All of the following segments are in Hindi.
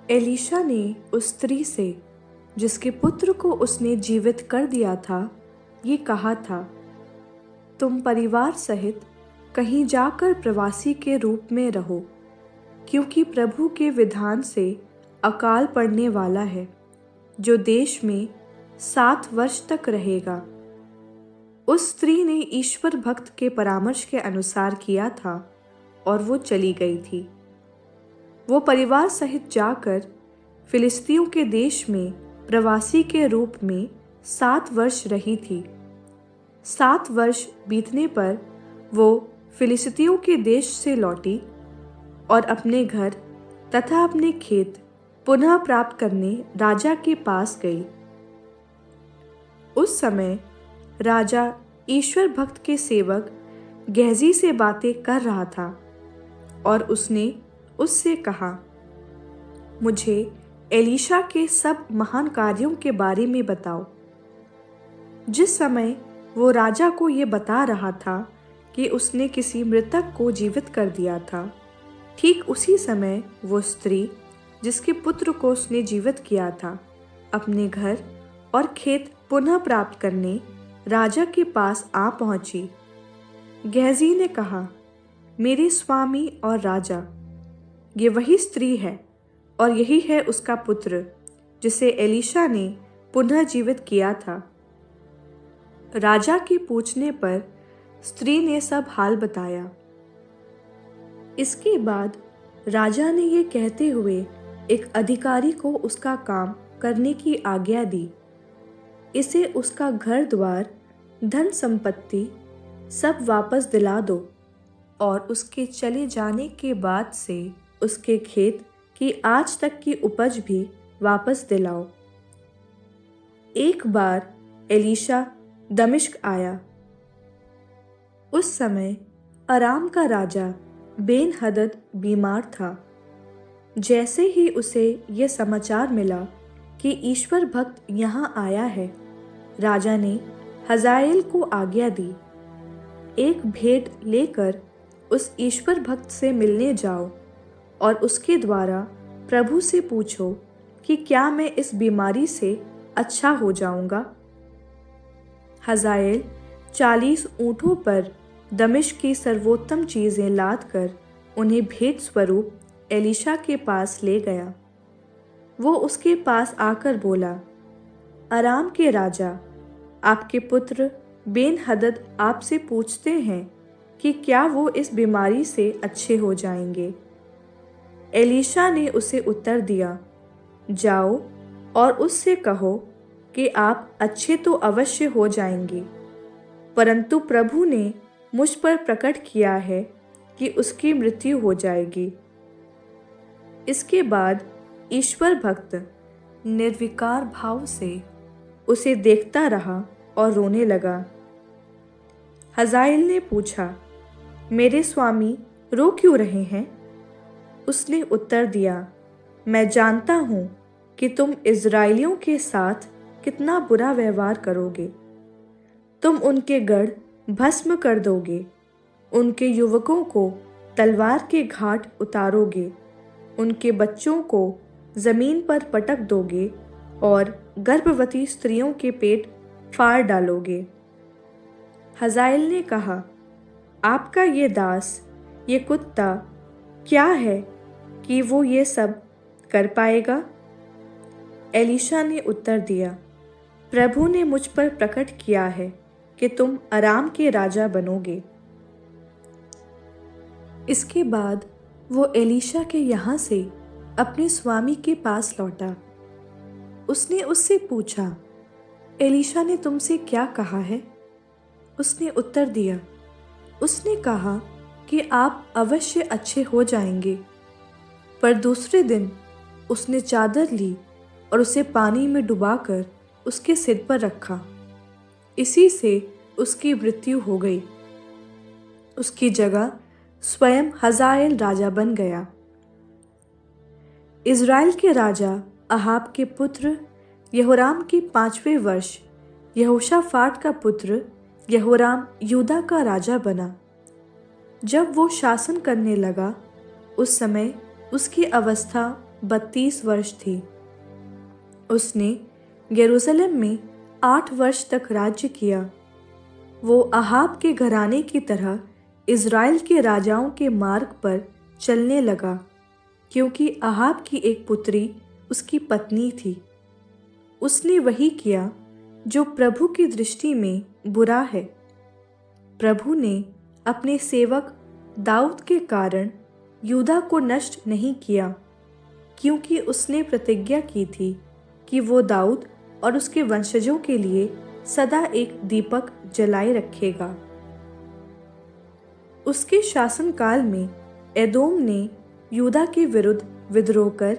एलीशा ने उस स्त्री से, जिसके पुत्र को उसने जीवित कर दिया था, ये कहा था, तुम परिवार सहित कहीं जाकर प्रवासी के रूप में रहो, क्योंकि प्रभु के विधान से अकाल पड़ने वाला है, जो देश में 7 वर्ष तक रहेगा। उस स्त्री ने ईश्वर भक्त के परामर्श के अनुसार किया था और वो चली गई थी। वो परिवार सहित जाकर फिलिस्तियों के देश में प्रवासी के रूप में 7 वर्ष रही थी। 7 वर्ष बीतने पर वो फिलिस्तियों के देश से लौटी और अपने घर तथा अपने खेत पुनः प्राप्त करने राजा के पास गई। उस समय राजा ईश्वर भक्त के सेवक गेहजी से बातें कर रहा था और उसने उससे कहा, मुझे एलीशा के सब महान कार्यों के बारे में बताओ। जिस समय वो राजा को ये बता रहा था कि उसने किसी मृतक को जीवित कर दिया था, ठीक उसी समय वो स्त्री, जिसके पुत्र को उसने जीवित किया था, अपने घर और खेत पुनः प्राप्त करने राजा के पास आ पहुंची। गेहजी ने कहा, मेरे स्वामी और राजा, ये वही स्त्री है और यही है उसका पुत्र, जिसे एलीशा ने पुनः जीवित किया था। राजा के पूछने पर स्त्री ने सब हाल बताया। इसके बाद राजा ने ये कहते हुए एक अधिकारी को उसका काम करने की आज्ञा दी, इसे उसका घर द्वार, धन संपत्ति सब वापस दिला दो और उसके चले जाने के बाद से उसके खेत की आज तक की उपज भी वापस दिलाओ। एक बार एलीशा दमिश्क आया। उस समय अराम का राजा बेन हदद बीमार था। जैसे ही उसे यह समाचार मिला कि ईश्वर भक्त यहाँ आया है, राजा ने हजाएल को आज्ञा दी, एक भेंट लेकर उस ईश्वर भक्त से मिलने जाओ और उसके द्वारा प्रभु से पूछो कि क्या मैं इस बीमारी से अच्छा हो जाऊंगा। हजाएल 40 ऊँटों पर दमिश्क की सर्वोत्तम चीज़ें लाद कर उन्हें भेंट स्वरूप एलीशा के पास ले गया। वो उसके पास आकर बोला, अराम के राजा, आपके पुत्र बेन हदद आपसे पूछते हैं कि क्या वो इस बीमारी से अच्छे हो जाएंगे। एलीशा ने उसे उत्तर दिया, जाओ और उससे कहो कि आप अच्छे तो अवश्य हो जाएंगे, परंतु प्रभु ने मुझ पर प्रकट किया है कि उसकी मृत्यु हो जाएगी। इसके बाद ईश्वर भक्त निर्विकार भाव से उसे देखता रहा और रोने लगा। हजाएल ने पूछा, मेरे स्वामी रो क्यों रहे हैं? उसने उत्तर दिया, मैं जानता हूँ कि तुम इज़राइलियों के साथ कितना बुरा व्यवहार करोगे। तुम उनके गढ़ भस्म कर दोगे, उनके युवकों को तलवार के घाट उतारोगे, उनके बच्चों को जमीन पर पटक दोगे और गर्भवती स्त्रियों के पेट फाड़ डालोगे। हजाएल ने कहा, आपका ये दास, ये कुत्ता क्या है कि वो ये सब कर पाएगा? एलीशा ने उत्तर दिया, प्रभु ने मुझ पर प्रकट किया है कि तुम अराम के राजा बनोगे। इसके बाद वो एलीशा के यहाँ से अपने स्वामी के पास लौटा। उसने उससे पूछा, एलीशा ने तुमसे क्या कहा है? उसने उत्तर दिया, उसने कहा कि आप अवश्य अच्छे हो जाएंगे। पर दूसरे दिन उसने चादर ली और उसे पानी में डुबाकर उसके सिर पर रखा। इसी से उसकी मृत्यु हो गई। उसकी जगह स्वयं हजाएल राजा बन गया। इज़राइल के राजा अहाब के पुत्र यहोराम के 5वें वर्ष यहोशाफाट का पुत्र यहोराम यूदा का राजा बना। जब वो शासन करने लगा, उस समय उसकी अवस्था 32 वर्ष थी। उसने यरूशलेम में 8 वर्ष तक राज्य किया। वो अहाब के घराने की तरह इज़राइल के राजाओं के मार्ग पर चलने लगा, क्योंकि अहाब की एक पुत्री उसकी पत्नी थी। उसने वही किया जो प्रभु की दृष्टि में बुरा है। प्रभु ने अपने सेवक दाऊद के कारण यूदा को नष्ट नहीं किया, क्योंकि उसने प्रतिज्ञा की थी कि वो दाऊद और उसके वंशजों के लिए सदा एक दीपक जलाए रखेगा। उसके शासनकाल में एदोम ने यूदा के विरुद्ध विद्रोह कर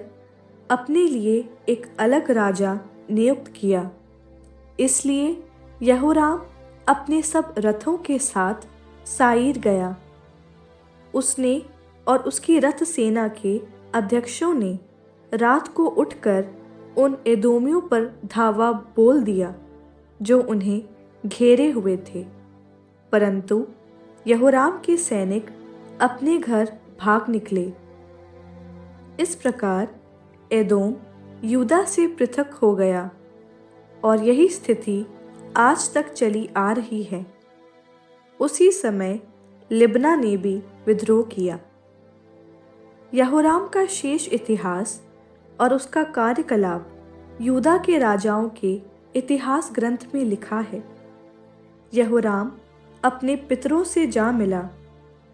अपने लिए एक अलग राजा नियुक्त किया। इसलिए यहोराम अपने सब रथों के साथ साईर गया। उसने और उसकी रथ सेना के अध्यक्षों ने रात को उठकर उन एदोमियों पर धावा बोल दिया जो उन्हें घेरे हुए थे, परंतु यहोराम के सैनिक अपने घर भाग निकले। इस प्रकार एदोम यूदा से पृथक हो गया और यही स्थिति आज तक चली आ रही है। उसी समय लिब्ना ने भी विद्रोह किया। यहोराम का शेष इतिहास और उसका कार्यकलाप यूदा के राजाओं के इतिहास ग्रंथ में लिखा है। यहोराम अपने पितरों से जा मिला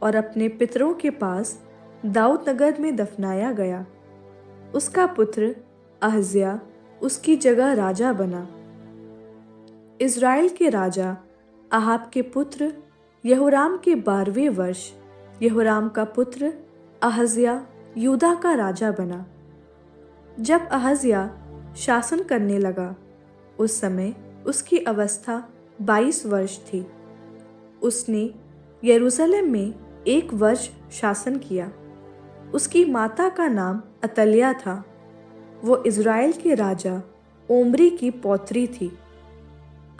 और अपने पितरों के पास दाऊद नगर में दफनाया गया। उसका पुत्र अहज्या उसकी जगह राजा बना। इज़राइल के राजा अहाब के पुत्र यहोराम के 12वें वर्ष यहोराम का पुत्र अहज्या यूदा का राजा बना। जब अहज्या शासन करने लगा, उस समय उसकी अवस्था 22 वर्ष थी। उसने यरूशलेम में 1 वर्ष शासन किया। उसकी माता का नाम अतल्याह था। वो इज़राइल के राजा ओम्री की पौत्री थी।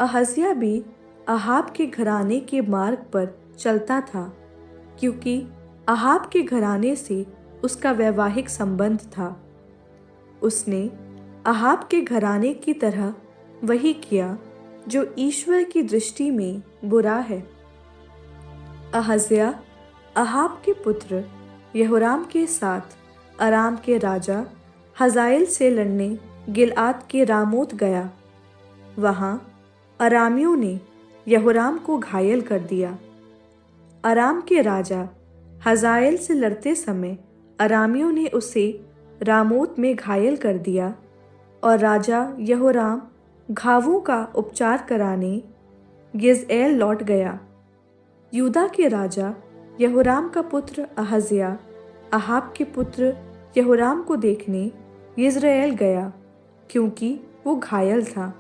अहज्या भी अहाब के घराने के मार्ग पर चलता था, क्योंकि अहाब के घराने से उसका वैवाहिक संबंध था। उसने अहाब के घराने की तरह वही किया जो ईश्वर की दृष्टि में बुरा है। अहज्या अहाब के पुत्र यहोराम के साथ अराम के राजा हजाएल से लड़ने गिलआद के रामोत गया। वहाँ अरामियों ने यहोराम को घायल कर दिया। अराम के राजा हजाएल से लड़ते समय अरामियों ने उसे रामोत में घायल कर दिया और राजा यहोराम घावों का उपचार कराने गिज़एल लौट गया। यूदा के राजा यहोराम का पुत्र अहज्या अहाब के पुत्र यहोराम को देखने यिज्रेल गया, क्योंकि वो घायल था।